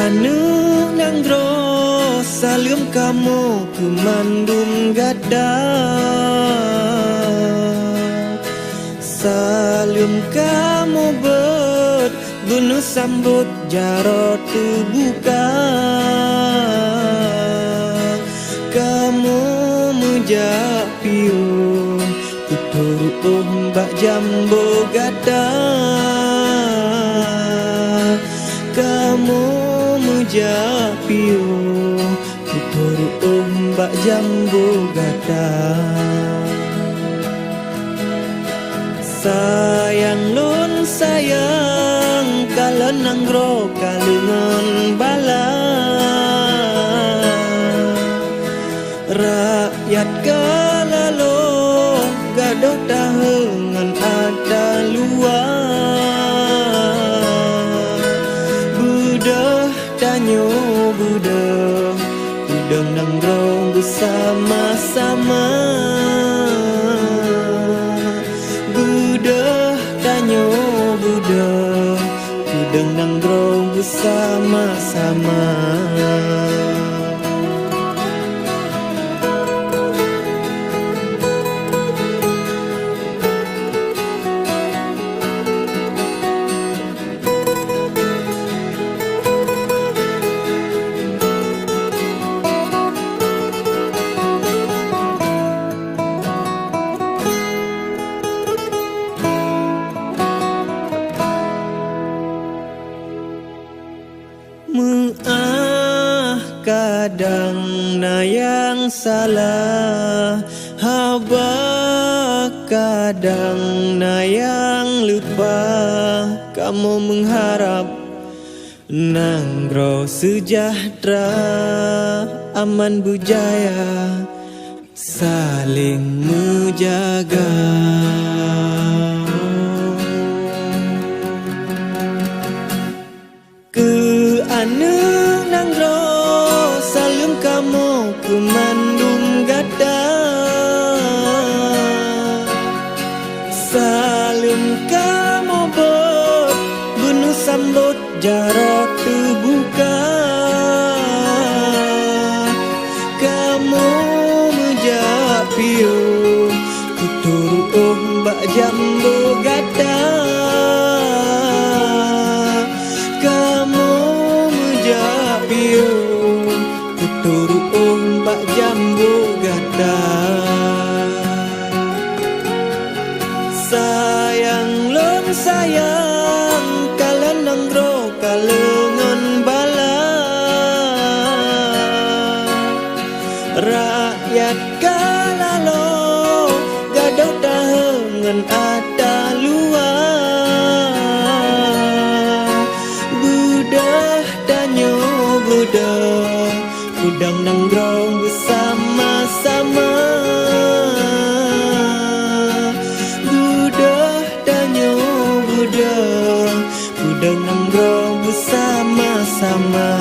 anu nanggro salim kamu kumandum gada, salim kamu bet bunuh sambut jarot buka, kamu mujak piu kutur mbak jambo gada, kamu mujak piu kutur mbak jambo gada. Sayang lun sayang kalen nanggro kalungan bala, rakyat kalalo gadoh tahengan ada luar, budah tanyo budah udang nanggro bersama-sama, budah tanyo budah udang nanggro bersama-sama. Kadang na yang salah haba, kadang na yang lupa, kamu mengharap nanggro sejahtera, aman bujaya saling menjaga. Ke anu nanggro salim kamu kumandum gada, salim kamu bet bunuh sambut jarot buka, kamu mujak piu kutur mbak jambo gada, kamu mujak piu kutur mbak jambu gada. Sayang lon sayang kalen nanggro kalungan bala, rakyat kalalo gadoh tahengan ada luar, budah tanyo budah udang nanggro bersama-sama, budah tanyo budah udang nanggro bersama-sama.